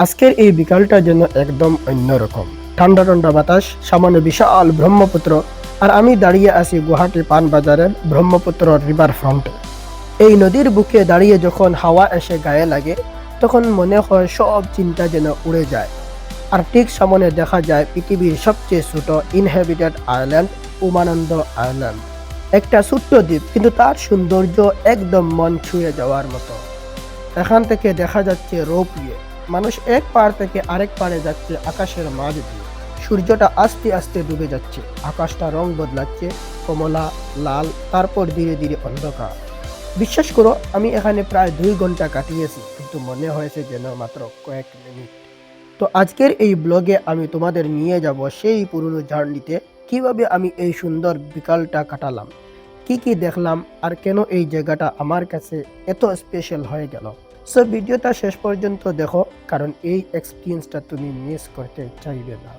আজকের এই বিকালটা যেন একদম অন্যরকম। ঠান্ডা ঠান্ডা বাতাস, সামনে বিশাল ব্রহ্মপুত্র, আর আমি দাঁড়িয়ে আছি গুয়াহাটি পান বাজারের ব্রহ্মপুত্র রিভার ফ্রন্টে। এই নদীর বুকে দাঁড়িয়ে যখন হাওয়া এসে গায়ে লাগে, তখন মনে হয় সব চিন্তা যেন উড়ে যায়। আর ঠিক সামনে দেখা যায় পৃথিবীর সবচেয়ে ছোট ইনহ্যাবিটেড আইল্যান্ড, উমানন্দ আইল্যান্ড। একটা ছোট্ট দ্বীপ, কিন্তু তার সৌন্দর্য একদম মন ছুঁয়ে যাওয়ার মতো। এখান থেকে দেখা যাচ্ছে রোপওয়ে, মানুষ এক পাড় থেকে আরেক পাড়ে যাচ্ছে আকাশের মাঝ দিয়ে। সূর্যটা আস্তে আস্তে ডুবে যাচ্ছে, আকাশটা রং বদলাচ্ছে, কমলা, লাল, তারপর ধীরে ধীরে অন্ধকার। বিশ্বাস করো, আমি এখানে প্রায় 2 ঘন্টা কাটিয়েছি, কিন্তু মনে হয়েছে যেন মাত্র কয়েক মিনিট। তো আজকের এই ব্লগে আমি তোমাদের নিয়ে যাব সেই পুরনো জার্নিতে, কিভাবে আমি এই সুন্দর বিকালটা কাটালাম, কি কি দেখলাম, আর কেন এই জায়গাটা আমার কাছে এত স্পেশাল হয়ে গেল। সো ভিডিওটা শেষ পর্যন্ত দেখো, কারণ এই এক্সপিরিয়েন্সটা তুমি মিস করতে চাইবে না।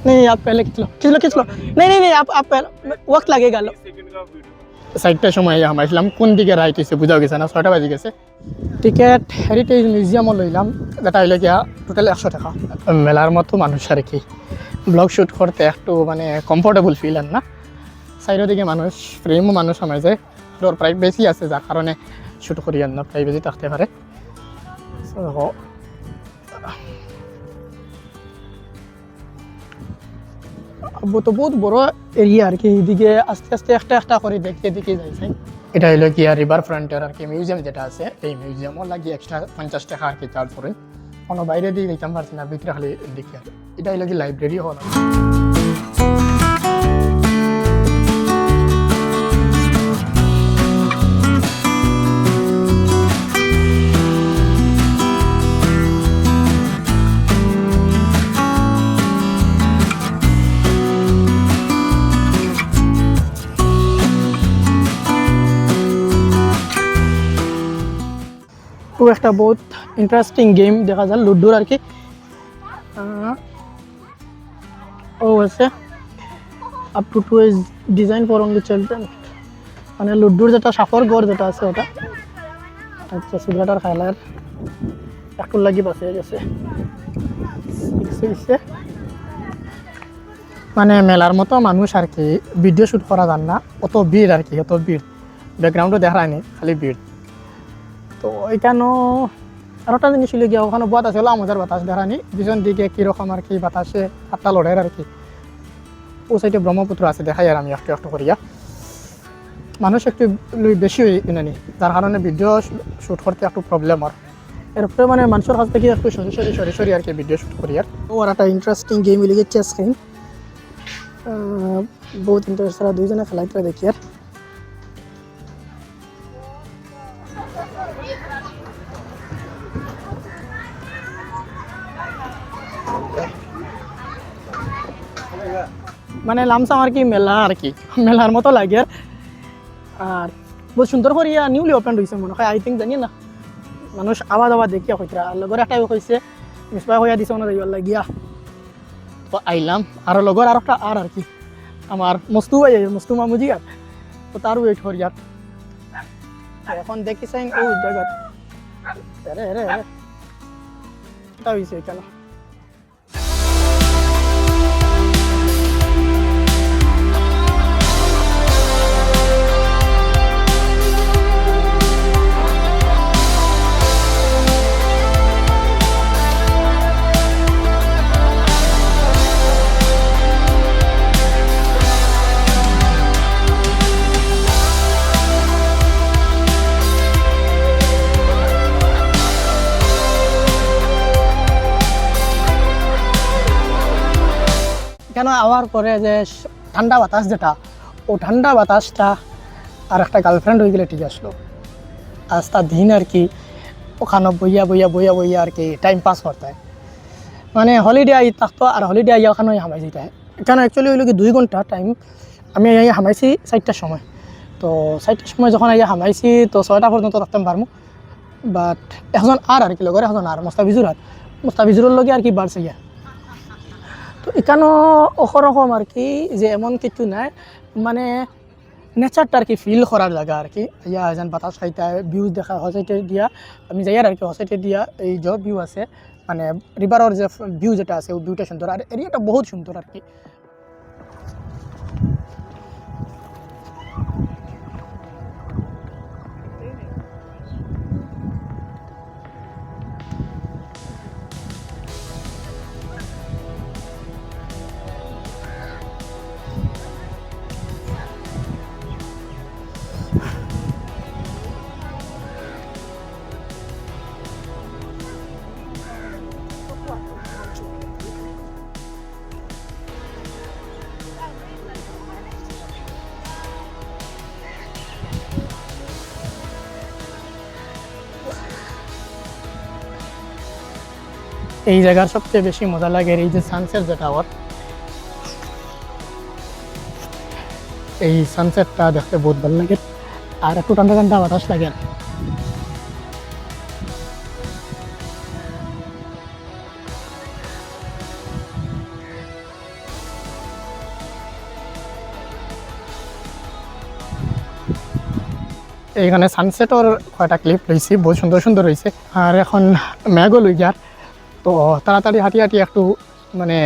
नहीं आप पहले खींच लो खींच लो नहीं आप पहले वक्त लगेगा लो। সাইডটার সময় আমরা আসলাম কোন দিকে রাইট হয়েছে বুঝাও গেছে না, 6টা বাজে গেছে। টিকেট হেরিটেজ মিউজিয়ামও লইলাম, যেটা হইলে গিয়া টোটাল 100 টাকা। মেলার মতো মানুষ আর কি, ব্লগ শ্যুট করতে একটু মানে কমফোর্টেবল ফিল আর না। সাইডের দিকে মানুষ, ফ্রেমও মানুষ আমার যায়, ফ্লোর প্রাইভেসি আছে, যার কারণে শ্যুট করি আর না, প্রাইভেসি থাকতে পারে। তো বহুত বড় এরিয়া আর কি, এইদিকে আস্তে আস্তে একটা একটা করে দেখতে দেখে যাইছে। এটা হলো কি আর রিভার ফ্রন্টের আর কি মিউজিয়াম যেটা আছে, এই মিউজিয়ামও লাগি এক্সট্রা 50 টাকা আর কি চার্জ করে। কোনো বাইরে দিয়ে দেখতাম পারছি না, ভিতরে খালি দেখি আর। এটা হলো কি লাইব্রেরি হল। খুব একটা বহুত ইন্টারেস্টিং গেম দেখা যায় লুডোর আর কি। ও আছে up to 2 is design for only children, মানে লুডোর যেটা সাফর গড় যেটা আছে ওটা। আচ্ছা সিগারেটার খাইলার একটু লাগি বাঁচিয়ে গেছে। মানে মেলার মতো মানুষ আর কি, ভিডিও শ্যুট করা যান না, অত ভিড় আর কি, অত ভিড়। ব্যাকগ্রাউন্ডও দেখা যায়নি, খালি ভিড়। তো এখানেও আর একটা জিনিস হলে গিয়ে ওখানে বাতাস হলো, আমাদের বাতাস দেখানি পিছন দিকে কীরকম আর কি বাতাসে হাতটা লড়াইয়ের আর কি। ও সাইডে ব্রহ্মপুত্র আছে, দেখাই আর আমি একটু একটু করিয়া। মানুষ একটু বেশি কিনানি, যার কারণে ভিডিও শ্যুট করতে একটু প্রবলেম আর। এরপরে মানে মানুষের কাছ থেকে একটু সরি সরি আর কি ভিডিও শ্যুট করি আর। ও আর একটা ইন্টারেস্টিং গেম লিগে চেস গেম, বহুত ইন্টারেস্ট, তারা দুইজনে খেলাইতে দেখি আর। মানে লামসাম আর কি মেলা আর কি, মেলার মতো লাগে আর বহুত সুন্দর করিয়া নিউলি ওপেন হয়েছে মনে হয়, আই থিঙ্ক জানি না। মানুষ আবার আবার দেখিয়া হইতরা, লগর একটা হয়েছে মিসবা হইয়া দিছে ওনার যাইবার লাগিয়া। তো আইলাম আর লগর আর একটা আর কি আমার মস্তু ভাই, মস্তু মামুজি আর, তো তার ওয়েট করিয়া এখন দেখিছেন ও জায়গা রে রে রে এটা হয়েছে কেন। কেন আওয়ার পরে যে ঠান্ডা বাতাস যেটা, ও ঠান্ডা বাতাসটা আর একটা গার্লফ্রেন্ড হয়ে গেলে ঠিক আসলো। আস্তা দিন আর কি ওখানে বইয়া আর কি টাইম পাস করতে হয়। মানে হলিডে আই থাকতো, আর হলিডে আইয়া ওখানে হামাই যেতে হয়। এখানে অ্যাকচুয়ালি হইলো কি 2 ঘন্টা টাইম। আমি আইয়া হামাইছি 4টার সময়, তো 4টার সময় যখন আইয়া হামাইছি তো 6টা পর্যন্ত থাকতাম পারমু। বাট এখন আর কি লগরে এখন আর মোস্তাফিজুরের লগে আর কি বাড়ছে গিয়া। তো এখানেও ওরকম আর কি যে এমন কিছু নাই, মানে নেচারটা আর কি ফিল করার জায়গা আর কি ইয়া যেন বাতাস খাইতে ভিউজ দেখা হসাইটে দিয়া আমি যাই আর কি হসাইটে দিয়া এই যে ভিউ আছে মানে রিভারের যে ভিউ যেটা আছে ওই ভিউটা সুন্দর আর এরিয়াটা বহুত সুন্দর আর কি। এই জায়গার সবচেয়ে বেশি মজা লাগে এই যে সানসেট যেটা ওর এই সানসেটটা দেখতে বহুত ভালো লাগে আর একটু ঠান্ডা ঠান্ডা বাতাস লাগে আর কি। এইখানে সানসেটর কয়টা ক্লিপ লইছি বহুত সুন্দর সুন্দর হয়েছে আর এখন ম্যাগও লই যার তো তাড়াতাড়ি হাঁটি হাঁটি একটু মানে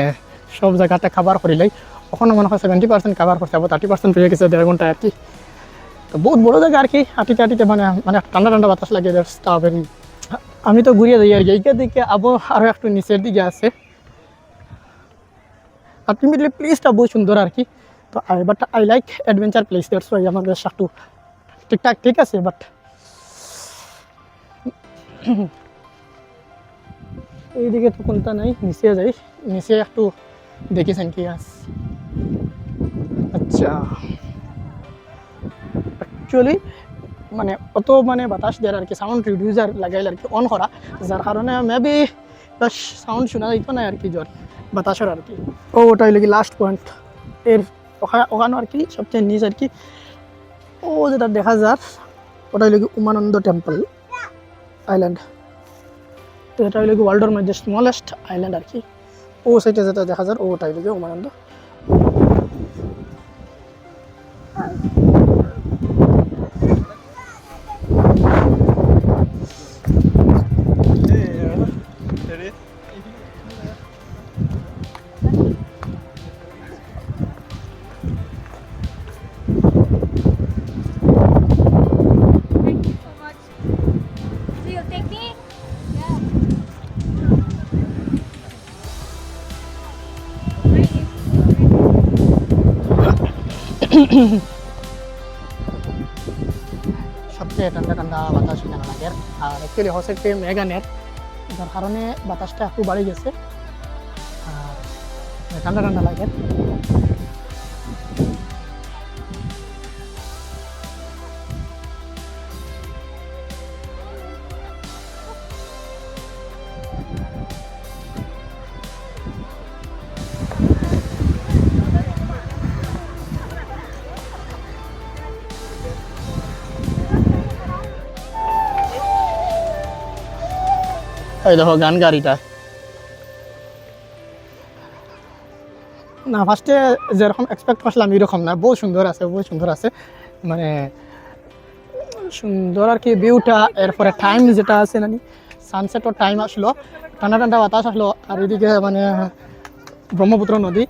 সব জায়গাতে খাবার করিলাই ওখানে মনে হয় 70% খাবার করতে হবে 30% রয়ে গেছে 1.5 ঘন্টা আর কি। তো বহুত বড় জায়গা আর কি হাঁটিতে হাঁটিতে মানে মানে ঠান্ডা ঠান্ডা বাতাস লাগে স্ট্রবেরি আমি তো ঘুরিয়ে যাই আর কি এইটার দিকে আবো আরও একটু নিচের দিকে আছে আলটিমেটলি প্লেসটা বহুত সুন্দর আর কি। তো but I like adventure place that's why আমার বেশ একটু ঠিকঠাক ঠিক আছে বাট এইদিকে তো কোনটা নাই নিচে যাই নিচে একটু দেখেছেন কি আস আচ্ছা অ্যাকচুয়ালি মানে অত মানে বাতাস দেওয়ার আর কি সাউন্ড রিডিউসার লাগাইলে আর কি অন করা যার কারণে মেবি বাস সাউন্ড শোনা যাইতো না আর কি জ্বর বাতাসের আর কি। ও ওটাই লাগি লাস্ট পয়েন্ট এর ওখানে আর কি সবচেয়ে নিচ আর কি ও যেটা দেখা যার ওটাই লাগি উমানন্দ টেম্পল আইল্যান্ড তো এটা হইলে ওয়ার্ল্ডের মধ্যে স্মলেস্ট আইল্যান্ড আর কি ও সাইডে যেটা দেখা যায় ওটাই লাগে Umananda. Thank you so much. So you'll take me? Yeah. সবচেয়ে ঠান্ডা ঠান্ডা বাতাস এখানে লাগে আর অ্যাকচুয়ালি হসেটে মেগানের যার কারণে বাতাসটা একটু বাড়ি গেছে আর ঠান্ডা ঠান্ডা লাগে। এই দেখো গান গাড়িটা না ফার্স্টে যেরকম এক্সপেক্ট করছিলাম এরকম না বহুত সুন্দর আছে মানে সুন্দর আর কি ভিউটা এরপরে টাইম যেটা আছে না সানসেটও টাইম আসলো ঠান্ডা ঠান্ডা বাতাস আসলো আর এদিকে মানে ব্রহ্মপুত্র নদী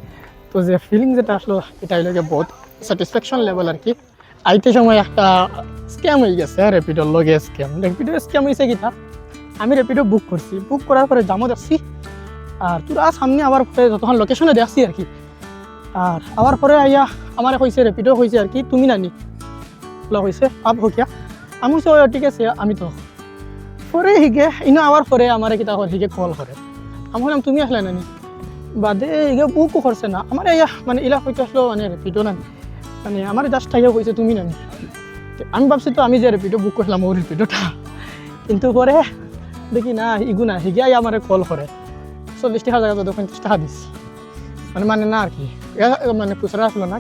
তো যে ফিলিং যেটা আসলো এটা হইলো বহুত স্যাটিসফ্যাকশন লেভেল আর কি। আইতে সময় একটা স্ক্যাম হয়ে গেছে র্যাপিডোর লগে স্ক্যাম হয়েছে কিটা আমি র্যাপিডো বুক করছি বুক করার পরে জামও দেখছি আর তোরা সামনে আবার পরে যতক্ষণ লোকেশনে দেখছি আর কি আর আবার পরে আইয়া আমার কইছে র্যাপিডো হয়েছে আর কি তুমি নানি লগ হয়েছে আপ হোকিয়া আমি ঠিক আছে আমি তো পরে হিগে ইনো আবার পরে আমার কিতা হিগে কল করে আমি বললাম তুমি আসলে নানি বাদে হিগে বুকও করছে না আমার ইয়া মানে ইলা হইতে আসলো মানে র্যাপিডো নানি মানে আমার জাস্ট আইয়া কইছে তুমি নানি আমি ভাবছি তো আমি যে র্যাপিডো বুক করলাম ওর র্যাপিডোটা কিন্তু পরে দেখি না ইগু না হিগিয়াই আমার কল করে 40 টাকা জায়গা তো 50 টাকা দিচ্ছি মানে না আর কি মানে খুচরা আসলো না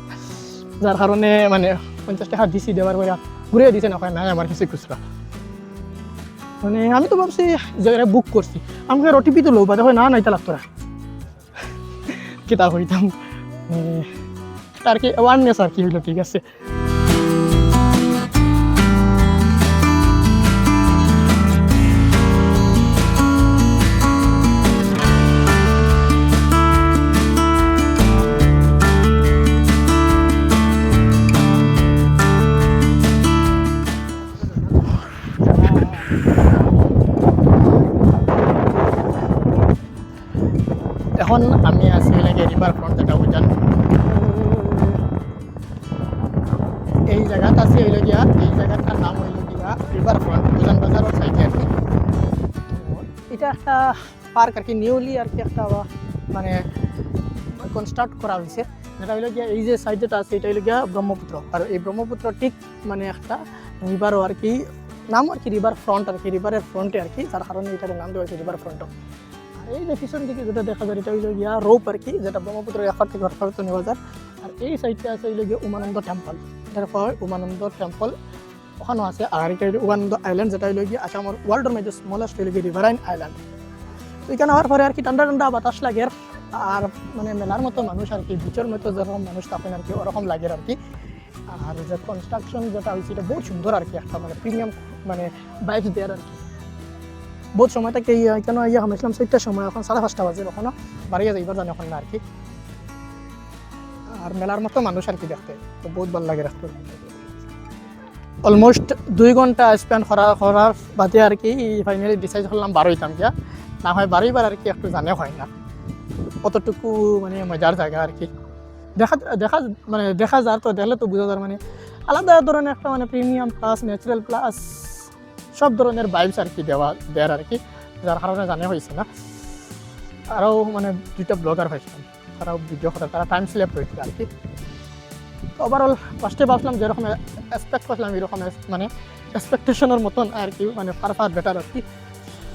যার কারণে মানে 50 টাকা দিছি দেওয়ার পরে ঘুরিয়ে দিছে না নাই আমার কিছু খুচরা মানে আমি তো ভাবছি জায়গাটা বুক করছি আমাকে ওটিপি তো লো বা দেখো না নাইতে লাগতো না কিতা হইতাম আর কি অ্যাওয়ারনেস আর কি হইলো ঠিক আছে। এখন আমি আছি লাগে রিভার ফ্রন্ট যেটা বুঝান এই জায়গাটা আছে হইল গিয়া এই জায়গাটার নাম হইল গিয়া রিভার ফ্রন্ট উজান বাজারের সাইডে আর কি। এটা একটা পার্ক আর কি নিউলি আর কি একটা মানে কনস্ট্রাক্ট করা হয়েছে যেটা হইল গিয়া এই যে সাইড যেটা আছে এটা হইল গিয়া ব্রহ্মপুত্র আর এই ব্রহ্মপুত্র ঠিক মানে একটা রিভারও আর কি নাম আর কি রিভার ফ্রন্ট আর কি রিভারের ফ্রন্টে আর কি যার কারণে এটার নাম দেওয়া হয়েছে রিভার ফ্রন্ট। আর এই যে পিছন দিকে যেটা দেখা যায় এটা হইল গিয়া রোপ আর কি যেটা ব্রহ্মপুত্রের এফার থেকে অর্থাৎ নেওয়া যায়। আর এই সাইডটা আছে হইল গিয়া উমানন্দ টেম্পল এটার পর উমানন্দ টেম্পল ওখানেও আছে। আর এটা উমানন্দ আইল্যান্ড যেটা হইল গিয়া আসামের ওয়ার্ল্ডের মধ্যে স্মলেস্ট হইল গিয়া রিভারাইন আইল্যান্ড। তো এখানে হওয়ার পরে আর কি ঠান্ডা ঠান্ডা বাতাস লাগে আর মানে মেলার মতো মানুষ আর কি বিচের মতো যেরকম মানুষ থাকেন আর কি ওরকম লাগে আর কি। আর যে কনস্ট্রাকশন যেটা হয়েছে এটা বহুত সুন্দর আর কি একটা মানে প্রিমিয়াম মানে বাইকস দেয়ার আর কি। বহুত সময় থেকে এখানে ইয়ে হামেছিলাম 4টার সময় এখন 5:30 বাজে এখনও বাড়িয়ে যাইবার জানি এখন না আর কি। আর মেলার মতো মানুষ আর কি দেখতে তো বহুত ভালো লাগে রাখতে। অলমোস্ট 2 ঘন্টা স্পেন্ড করার বাদে আর কি ফাইনালি ডিসাইড করলাম বারো হইতাম গিয়া না হয় বারোইবার আর কি একটু জানে হয় না কতটুকু মানে মজার জায়গা আর কি দেখা যার তো দেখলে তো বোঝা যার মানে আলাদা ধরনের একটা মানে প্রিমিয়াম প্লাস ন্যাচারাল প্লাস সব ধরনের ভাইবস আর কি দেয়ার আর কি যার কারণে জানে হয়েছে না। আরও মানে 2টা ব্লগার হয়েছিলাম তারাও ভিডিও করে তারা টাইম স্ল্যাপ হয়েছিল আর কি। ওভারঅল ফার্স্টে ভাবছিলাম যেরকম এক্সপেক্ট করছিলাম এরকম মানে এক্সপেকটেশনের মতন আর কি মানে ফার বেটার আর কি।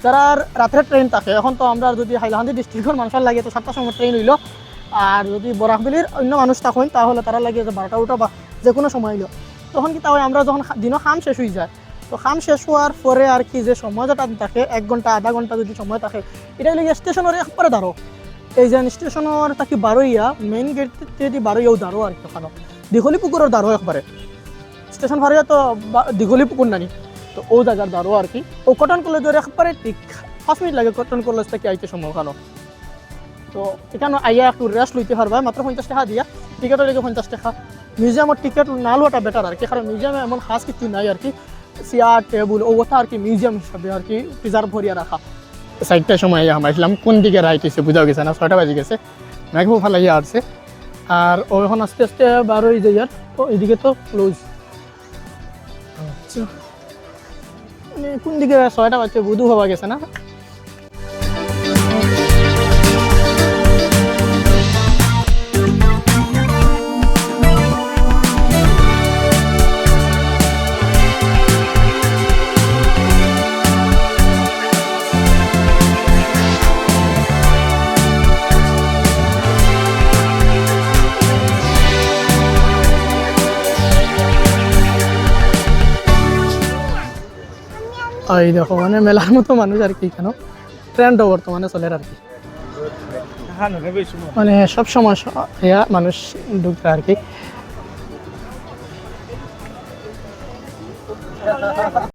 যারা রাত্রে ট্রেন থাকে এখন তো আমরা যদি হাইলাকান্দি ডিস্ট্রিক্টের মানুষের লাগে তো 7টার সময় ট্রেন হইলো আর যদি বরাকবিলির অন্য মানুষ থাকেন তাহলে তারা লাগে যে 12টা উঠা বা যে কোনো সময় হইলো তখন কি তাহলে আমরা যখন দিনও খাম শেষ হয়ে যায় তো খাম শেষ হওয়ার পরে আর কি যে সময় যেটা থাকে 1 ঘন্টা আধা ঘন্টা যদি সময় থাকে এটা লাগে স্টেশনের একবারে দাঁড়ো এই যে স্টেশনের তাকে বারোইয়া মেইন গেট যদি বারোইয়াও দাঁড়ো আর কি ওখানে দীঘলি পুকুরের দাঁড়ো একবারে স্টেশন ফারিয়া তো দীঘলি পুকুর নানি তো ও জায়গার দাঁড়ো আর কি ও কটন কলেজের একবারে ঠিক 5 মিনিট লাগে কটন কলেজ থেকে আইতে সময় ওখানে। তো এখানে আইয়া একটু রেস্ট লইতে পারবা মাত্র 50 টাকা দিয়া টিকেটের লেগে 50 টাকা। মিউজিয়ামের টিকেট না লওয়াটা বেটার আর কি কারণ মিউজিয়ামে এমন খাস কিছু নাই আর কি চেয়ার টেবুল ও কথা আর কি মিউজিয়াম হিসাবে আর কি প্রিজার্ভ করিয়া রাখা। 4টার সময় আসলাম কোন দিকে রাইট হয়েছে বোঝা গেছে না 6টা বাজে গেছে ম্যাঘ ভালো ইয়ে আসছে আর ও এখন আস্তে আস্তে বারোই যাই আর তো এদিকে তো ক্লোজ। আচ্ছা মানে কোন দিকে 6টা বাজছে বুধু হওয়া গেছে না। এই দেখো মানে মেলার মতো মানুষ আর কি কেন ট্রেন্ডও বর্তমানে চলে আর কি মানে সব সময় মানুষ ঢুকতে আর কি।